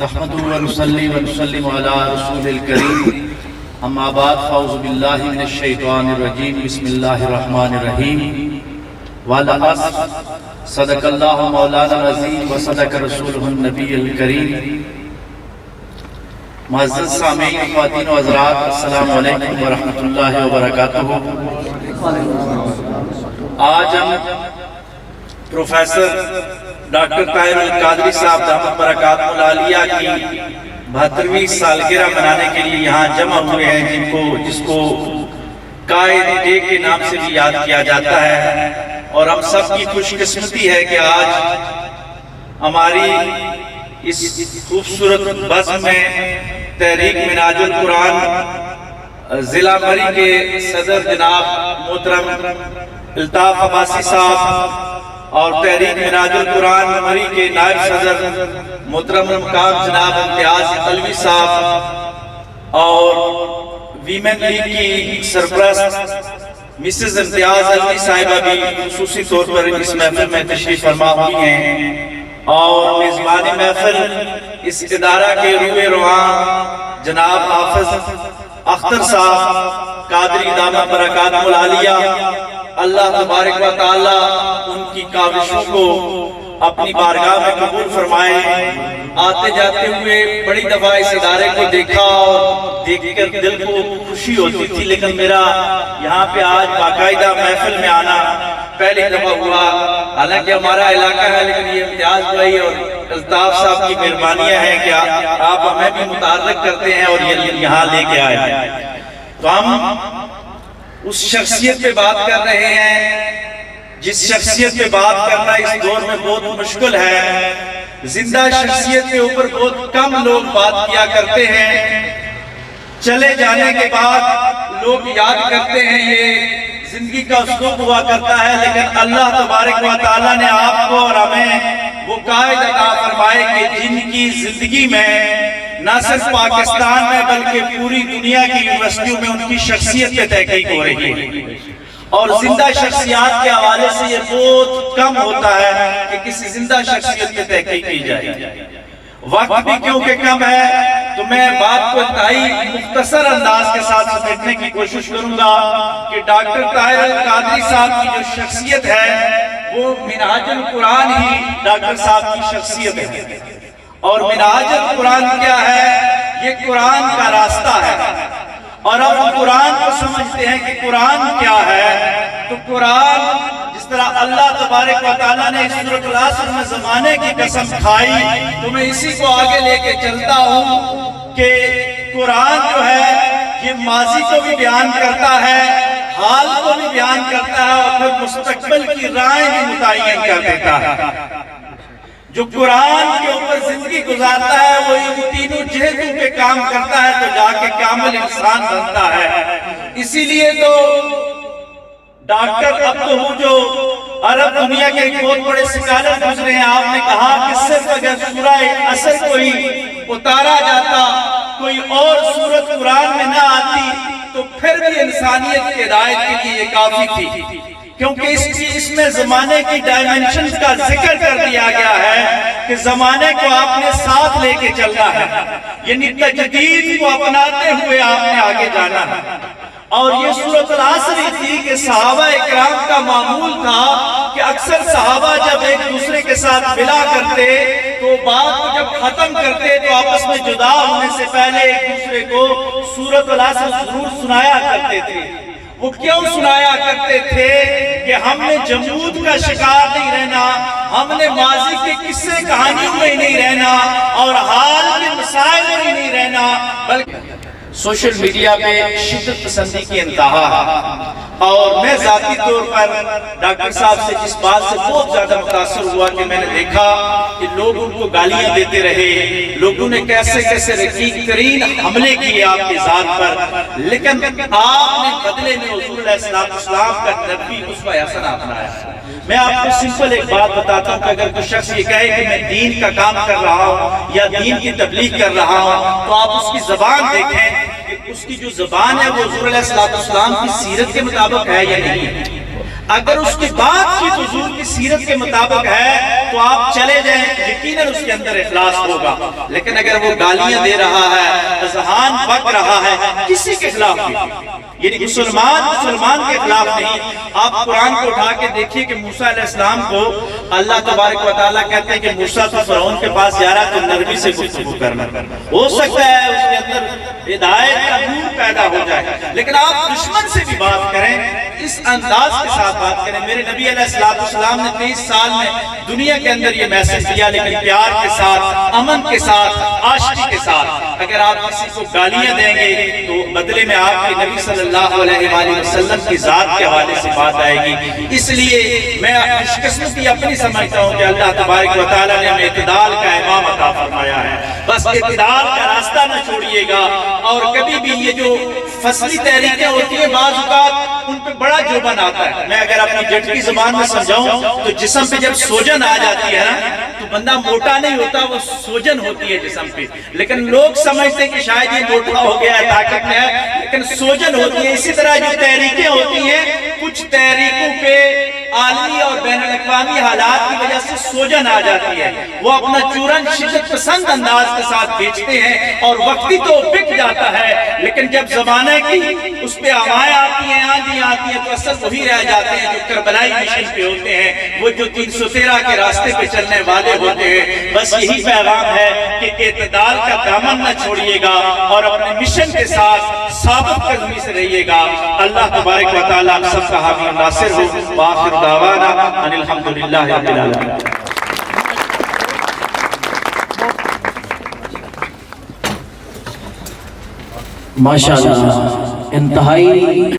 نحمده ونصلي ونسلم على رسول الكريم اما بعد فاعوذ بالله من الشیطان الرجیم بسم اللہ الرحمن الرحیم والعصر صدق اللہ مولانا العظیم وصدق رسولہ النبی الکریم۔ معزز سامعین خواتین و حضرات، السلام علیکم ورحمۃ اللہ وبرکاتہ۔ آج ہم پروفیسر ڈاکٹر طاہر القادری صاحب دامت برکاتہ العالیہ کی 72ویں سالگرہ منانے کے لیے یہاں جمع ہوئے ہیں، جس کو قائد ڈے کے نام سے بھی یاد کیا جاتا ہے، اور ہم سب کی خوش قسمتی ہے کہ آج ہماری اس خوبصورت بزم میں تحریک منہاج القرآن ضلع مری کے صدر جناب محترم الطاف عباسی صاحب اور تحریک منہاج القرآن مری کے نائب صدر محترم مقام جناب امتیاز علوی صاحب اور ویمن لیگ کی سرپرست مسز امتیاز علوی صاحبہ بھی خصوصی طور پر اس محفل میں تشریف فرما ہوئی ہیں، اور میزبان محفل اس ادارہ کے روح رواں جناب حافظ اختر صاحب قادری دامت برکاتہ العالیہ، اللہ تبارک و تعالی ان کی کاوشوں کو اپنی بارگاہ میں قبول فرمائے۔ آتے جاتے ہوئے بڑی دفعہ اس ادارے کو دیکھا اور دیکھ کر دل کو خوشی ہوتی تھی، لیکن میرا یہاں پہ آج باقاعدہ محفل میں آنا پہلی دفعہ ہوا۔ حالانکہ ہمارا علاقہ ہے، لیکن یہ امتیاز بھائی اور الطاف صاحب کی مہربانیاں ہیں کہ آپ ہمیں بھی متعارف کرتے ہیں اور یہاں لے کے آئے ہیں۔ تو ہم اس شخصیت پہ بات کر رہے ہیں جس شخصیت پہ بات کرنا اس دور میں بہت مشکل ہے۔ زندہ شخصیت کے اوپر بہت کم لوگ بات کیا کرتے ہیں، چلے جانے کے بعد لوگ یاد کرتے ہیں، یہ زندگی کا اسلوب ہوا کرتا ہے، لیکن اللہ تبارک و تعالیٰ نے آپ کو اور ہمیں وہ قائد عطا فرمائے کہ جن کی زندگی میں نہ صرف پاکستان میں بلکہ پوری دنیا کی یونیورسٹیوں میں ان کی شخصیت پہ تحقیق ہو رہی ہے، اور زندہ شخصیات کے حوالے سے یہ بہت کم ہوتا ہے کہ کسی زندہ شخصیت پہ تحقیق کی جائے۔ وقت بھی کیونکہ کم ہے تو میں بات کو انتہائی مختصر انداز کے ساتھ سمیٹنے کی کوشش کروں گا کہ ڈاکٹر طاہر القادری صاحب کی جو شخصیت ہے وہ منہاج القرآن ہی ڈاکٹر صاحب کی شخصیت ہے، اور منہاج القرآن کیا ہے؟ یہ قرآن کا راستہ ہے، اور اب قرآن کو سمجھتے ہیں کہ قرآن کیا ہے۔ تو قرآن جس طرح اللہ تبارک و تعالیٰ نے سورۃ العصر میں زمانے کی قسم کھائی، تو میں اسی کو آگے لے کے چلتا ہوں کہ قرآن جو ہے یہ ماضی کو بھی بیان کرتا ہے، حال کو بھی بیان کرتا ہے، اور پھر مستقبل کی رائے بھی متعین کر دیتا ہے۔ جو قرآن کے اوپر زندگی گزارتا ہے وہ ان تینوں جہتوں پہ کام کرتا ہے تو جا کے کامل انسان بنتا ہے۔ اسی لیے تو ڈاکٹر عبدہ جو عرب دنیا کے ایک بہت بڑے سکالر گزرے ہیں، آپ نے کہا کہ صرف اگر سورہ عصر کوئی اتارا جاتا، کوئی اور سورت قرآن میں نہ آتی تو پھر بھی انسانیت کی ہدایت کے لیے یہ کافی تھی، کیونکہ اس میں زمانے کی ڈائمنشنز کا ذکر کر دیا گیا ہے کہ زمانے کو آپ نے ساتھ لے کے چلنا ہے، یعنی تجدید کو اپناتے ہوئے آپ نے آگے جانا ہے۔ اور یہ سورۃ العصر ہی تھی کہ صحابہ اکرام کا معمول تھا کہ اکثر صحابہ جب ایک دوسرے کے ساتھ ملا کرتے تو بات کو جب ختم کرتے تو آپس میں جدا ہونے سے پہلے ایک دوسرے کو سورۃ العصر ضرور سنایا کرتے تھے۔ وہ کیوں سنایا کرتے تھے؟ کہ ہم نے جمود کا شکار نہیں رہنا، ہم نے ماضی کے قصے کہانیوں میں نہیں رہنا، اور حال کے مسائل میں نہیں رہنا، بلکہ سوشل میڈیا پہ شدت پسندی کی انتہا ہے۔ اور میں ذاتی طور پر ڈاکٹر صاحب سے اس بات سے بہت زیادہ متاثر ہوا کہ میں نے دیکھا کہ لوگ ان کو گالیاں دیتے رہے، لوگوں نے کیسے کیسے رقیق ترین حملے کیے آپ کی ذات پر، لیکن آپ نے بدلے میں حضور علیہ السلام کا نبی اسوہ حسنہ اپنایا۔ میں آپ کو سمپل ایک بات بتاتا ہوں کہ اگر کوئی شخص یہ کہے کہ میں دین کا کام کر رہا ہوں یا دین کی تبلیغ کر رہا ہوں تو آپ اس کی زبان دیکھیں کہ اس کی جو زبان ہے وہ حضور علیہ السلام کی سیرت کے مطابق ہے یا نہیں ہے۔ اگر اس کی بات چیت حضور کی سیرت کے مطابق ہے تو آپ چلے جائیں، یقیناً اس کے اندر اخلاص ہوگا. لیکن اگر وہ گالیاں دے رہا ہے، اذہان بک رہا ہے کسی کے خلاف بھی، یعنی مسلمان کے خلاف نہیں. آپ قرآن کو اٹھا کے دیکھیے کہ موسیٰ علیہ السلام کو اللہ تبارک و تعالیٰ کہتے ہیں کہ موسیٰ تو فرعون کے پاس جا رہا ہے تو نرمی سے گفتگو کرنا. ہو سکتا ہے اس کے اندر ہدایت کا نور پیدا ہو جائے، لیکن آپ دشمن سے بھی بات کریں اس انداز کے ساتھ بات کریں. میرے نبی علیہ السلام نے 23 سال میں دنیا کے اندر یہ میسج دیا، لیکن پیار کے ساتھ، امن کے ساتھ، عاشقی کے ساتھ. اگر آپ کسی کو گالیاں دیں گے تو بدلے میں آپ کے نبی صلی اللہ علیہ وآلہ وسلم کی ذات کے حوالے سے بات آئے گی. اس لیے میں خوش قسمتی اپنی سمجھتا ہوں کہ اللہ تبارک و تعالیٰ نے ہمیں اعتدال کا امام عطا فرمایا ہے. بس اعتدال کا راستہ نہ چھوڑیے گا، اور کبھی بھی یہ جو فصلی تحریکیں ہوتی ہیں بعض اوقات ان پہ بڑا جوبن آتا ہے. میں اگر اپنی جٹ کی زبان میں سمجھاؤں تو جسم پہ جب سوجن آ جاتی ہے نا تو بندہ موٹا نہیں ہوتا، وہ سوجن ہوتی ہے جسم پہ. لیکن لوگ سمجھتے ہیں کہ شاید یہ موٹا ہو گیا ہے، طاقت میں ہے، لیکن سوجن ہوتی ہے. اسی طرح جو تحریکیں ہوتی ہیں، کچھ تحریکوں پہ عالمی اور بین الاقوامی حالات کی وجہ سے سوجن آ جاتی ہے. وہ اپنا چورن شدت پسند انداز کے ساتھ بیچتے ہیں اور وقتی تو بک جاتا ہے، لیکن جب زمانے کی اس پہ ہوائیں آتی ہیں، آندھی آتی ہیں، تو اصل وہی رہ جاتے ہیں جو کربلائی مشن پہ ہوتے ہیں، وہ جو 313 کے راستے پہ چلنے والے ہوتے ہیں. بس یہی پیغام ہے کہ اعتدال کا دامن نہ چھوڑیے گا اور اپنے مشن کے ساتھ ثابت قدمی سے رہیے گا. اللہ تبارک و تعالیٰ ہم سب کا حامی و ناصر ہو. وآخر دعوانا ان الحمدللہ رب العالمین. ماشاءاللہ انتہائی